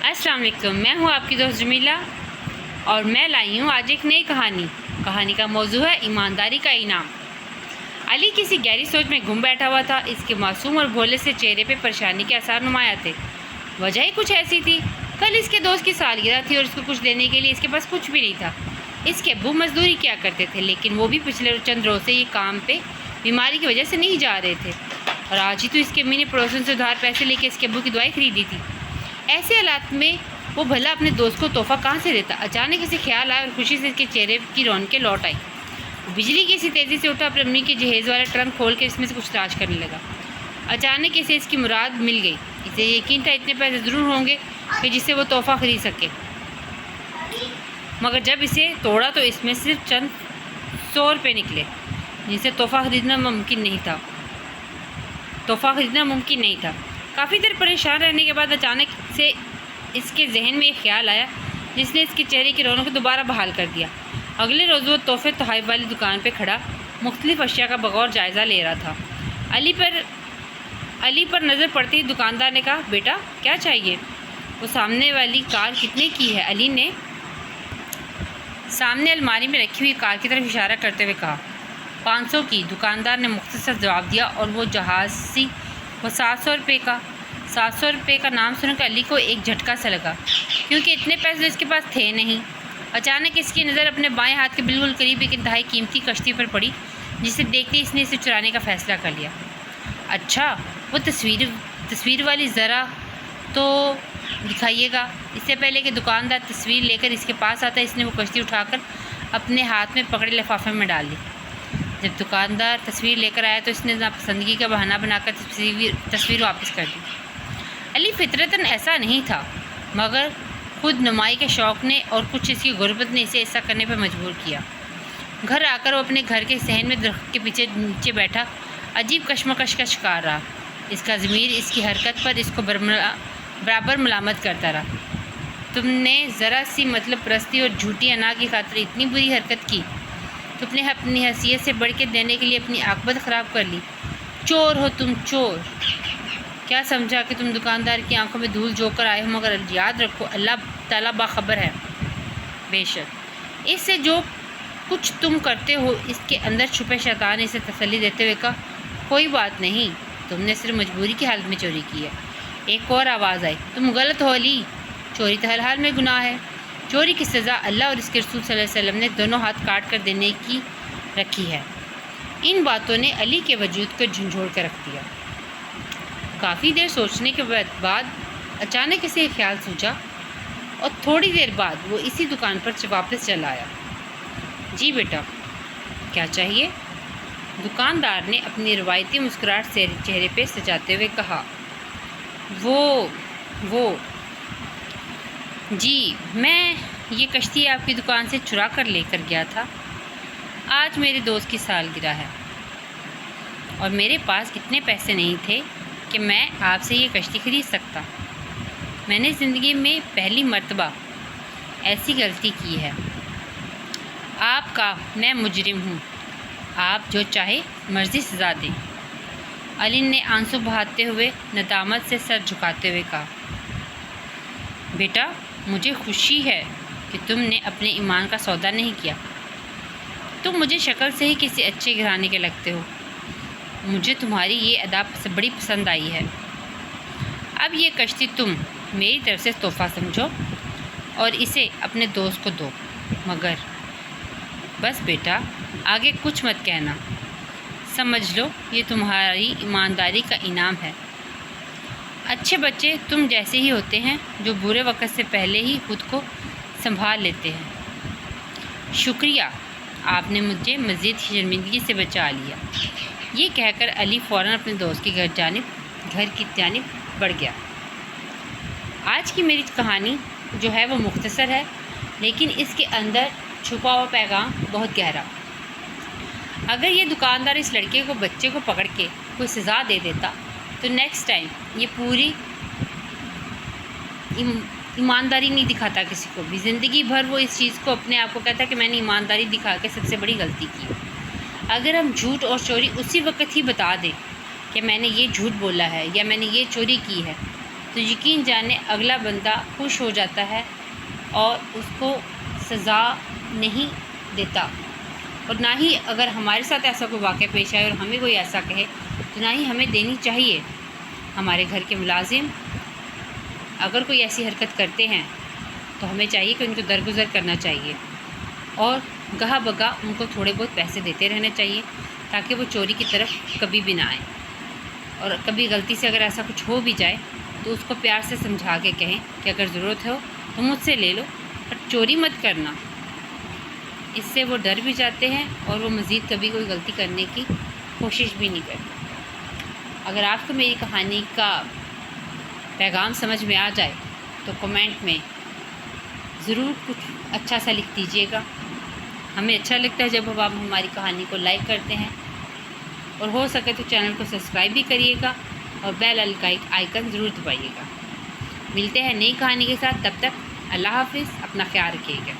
السلام علیکم، میں ہوں آپ کی دوست جمیلہ اور میں لائی ہوں آج ایک نئی کہانی کا موضوع ہے ایمانداری کا انعام۔ علی کسی گہری سوچ میں گم بیٹھا ہوا تھا۔ اس کے معصوم اور بھولے سے چہرے پہ پریشانی کے آثار نمایاں تھے۔ وجہ ہی کچھ ایسی تھی، کل اس کے دوست کی سالگرہ تھی اور اس کو کچھ دینے کے لیے اس کے پاس کچھ بھی نہیں تھا۔ اس کے ابو مزدوری کیا کرتے تھے، لیکن وہ بھی پچھلے چند روز سے یہ کام پہ بیماری کی وجہ سے نہیں جا رہے تھے، اور آج ہی تو اس کے امی نے پڑوسن سے ادھار پیسے لے کے اس کے ابو کی دوائی خریدی تھی۔ ایسے حالات میں وہ بھلا اپنے دوست کو تحفہ کہاں سے دیتا؟ اچانک اسے خیال آیا اور خوشی سے اس کے چہرے کی رونقیں لوٹ آئی۔ بجلی کی اسی تیزی سے اٹھا، اپنی امی کے جہیز والا ٹرنک کھول کے اس میں سے کچھ تلاش کرنے لگا۔ اچانک اسے اس کی مراد مل گئی۔ اسے یقین تھا اتنے پیسے ضرور ہوں گے کہ جس سے وہ تحفہ خرید سکے، مگر جب اسے توڑا تو اس میں صرف چند 100 روپے نکلے، جن سے تحفہ خریدنا ممکن نہیں تھا۔ کافی دیر پریشان رہنے کے بعد اچانک سے اس کے ذہن میں ایک خیال آیا جس نے اس کے چہرے کی رونق کو دوبارہ بحال کر دیا۔ اگلے روز وہ تحفے تحائف والی دکان پہ کھڑا مختلف اشیاء کا بغور جائزہ لے رہا تھا۔ علی پر نظر پڑتی ہی دکاندار نے کہا، بیٹا کیا چاہیے؟ وہ سامنے والی کار کتنے کی ہے؟ علی نے سامنے الماری میں رکھی ہوئی کار کی طرف اشارہ کرتے ہوئے کہا، 500 کی۔ دکاندار نے مختصر جواب دیا اور وہ جہازی، وہ 700 روپے کا۔ 700 روپے کا نام سن کر علی کو ایک جھٹکا سا لگا، کیونکہ اتنے پیسے اس کے پاس تھے نہیں۔ اچانک اس کی نظر اپنے بائیں ہاتھ کے بالکل قریب ایک انتہائی قیمتی کشتی پر پڑی، جسے دیکھتے اس نے اسے چرانے کا فیصلہ کر لیا۔ اچھا، وہ تصویر والی ذرا تو دکھائیے گا۔ اس سے پہلے کہ دکاندار تصویر لے کر اس کے پاس آتا، اس نے وہ کشتی اٹھا کر اپنے ہاتھ میں پکڑے لفافے میں ڈال دی۔ جب دکاندار تصویر لے کر آیا تو اس نے ناپسندگی کا بہانہ بنا کر تصویر واپس کر دی۔ علی فطرتاً ایسا نہیں تھا، مگر خود نمائی کے شوق نے اور کچھ اس کی غربت نے اسے ایسا کرنے پر مجبور کیا۔ گھر آ کر وہ اپنے گھر کے صحن میں درخت کے نیچے بیٹھا عجیب کشمکش کا شکار رہا۔ اس کا ضمیر اس کی حرکت پر اس کو برابر ملامت کرتا رہا۔ تم نے ذرا سی مطلب پرستی اور جھوٹی انا کی خاطر اتنی بری حرکت کی، تم نے اپنی حیثیت سے بڑھ کے دینے کے لیے اپنی عاقبت خراب کر لی۔ چور ہو تم، چور! کیا سمجھا کہ تم دکاندار کی آنکھوں میں دھول جو کر آئے ہو، مگر یاد رکھو اللہ تعالیٰ باخبر ہے۔ بے شک اس سے جو کچھ تم کرتے ہو، اس کے اندر چھپے شیطان نے اسے تسلی دیتے ہوئے کہا، کوئی بات نہیں، تم نے صرف مجبوری کی حالت میں چوری کی ہے۔ ایک اور آواز آئی، تم غلط ہو علی، چوری تو ہر حال میں گناہ ہے۔ چوری کی سزا اللہ اور اس کے رسول صلی اللہ علیہ وسلم نے دونوں ہاتھ کاٹ کر دینے کی رکھی ہے۔ ان باتوں نے علی کے وجود کو جھنجھوڑ کر رکھ دیا۔ کافی دیر سوچنے کے بعد اچانک اسے ایک خیال سوچا، اور تھوڑی دیر بعد وہ اسی دکان پر واپس چلا آیا۔ جی بیٹا، کیا چاہیے؟ دکاندار نے اپنی روایتی مسکراہٹ سے چہرے پہ سجاتے ہوئے کہا، وہ جی، میں یہ کشتی آپ کی دکان سے چرا کر لے کر گیا تھا۔ آج میرے دوست کی سالگرہ ہے اور میرے پاس اتنے پیسے نہیں تھے کہ میں آپ سے یہ کشتی خرید سکتا۔ میں نے زندگی میں پہلی مرتبہ ایسی غلطی کی ہے۔ آپ کا میں مجرم ہوں، آپ جو چاہے مرضی سزا دیں۔ علی نے آنسو بہاتے ہوئے ندامت سے سر جھکاتے ہوئے کہا، بیٹا مجھے خوشی ہے کہ تم نے اپنے ایمان کا سودا نہیں کیا۔ تم مجھے شکل سے ہی کسی اچھے گھرانے کے لگتے ہو۔ مجھے تمہاری یہ ادا بڑی پسند آئی ہے۔ اب یہ کشتی تم میری طرف سے تحفہ سمجھو اور اسے اپنے دوست کو دو، مگر بس بیٹا آگے کچھ مت کہنا، سمجھ لو یہ تمہاری ایمانداری کا انعام ہے۔ اچھے بچے تم جیسے ہی ہوتے ہیں، جو برے وقت سے پہلے ہی خود کو سنبھال لیتے ہیں۔ شکریہ، آپ نے مجھے مزید شرمندگی سے بچا لیا۔ یہ کہہ کر علی فوراً اپنے دوست کے گھر کی جانب بڑھ گیا۔ آج کی میری کہانی جو ہے وہ مختصر ہے، لیکن اس کے اندر چھپا ہوا پیغام بہت گہرا۔ اگر یہ دکاندار اس لڑکے کو بچے کو پکڑ کے کوئی سزا دے دیتا تو نیکسٹ ٹائم یہ پوری ایمانداری نہیں دکھاتا کسی کو بھی۔ زندگی بھر وہ اس چیز کو اپنے آپ کو کہتا کہ میں نے ایمانداری دکھا کے سب سے بڑی غلطی کی۔ اگر ہم جھوٹ اور چوری اسی وقت ہی بتا دیں کہ میں نے یہ جھوٹ بولا ہے یا میں نے یہ چوری کی ہے، تو یقین جانے اگلا بندہ خوش ہو جاتا ہے اور اس کو سزا نہیں دیتا، اور نہ ہی اگر ہمارے ساتھ ایسا کوئی واقعہ پیش آئے اور ہمیں کوئی ایسا کہے تو نہ ہی ہمیں دینی چاہیے۔ ہمارے گھر کے ملازم اگر کوئی ایسی حرکت کرتے ہیں تو ہمیں چاہیے کہ ان کو درگزر کرنا چاہیے اور گاہ بگاہ ان کو تھوڑے بہت پیسے دیتے رہنے چاہیے تاکہ وہ چوری کی طرف کبھی بھی نہ آئیں، اور کبھی غلطی سے اگر ایسا کچھ ہو بھی جائے تو اس کو پیار سے سمجھا کے کہیں کہ اگر ضرورت ہو تو مجھ سے لے لو پر چوری مت کرنا۔ اس سے وہ ڈر بھی جاتے ہیں اور وہ مزید کبھی کوئی غلطی کرنے کی کوشش بھی نہیں کرتے۔ اگر آپ کو میری کہانی کا پیغام سمجھ میں آ جائے تو کمنٹ میں ضرور کچھ اچھا سا لکھ دیجیے گا۔ ہمیں اچھا لگتا ہے جب آپ ہماری کہانی کو لائک کرتے ہیں، اور ہو سکے تو چینل کو سبسکرائب بھی کریے گا اور بیل آئیکن ضرور دبائیے گا۔ ملتے ہیں نئی کہانی کے ساتھ، تب تک اللہ حافظ، اپنا خیال رکھیے گا۔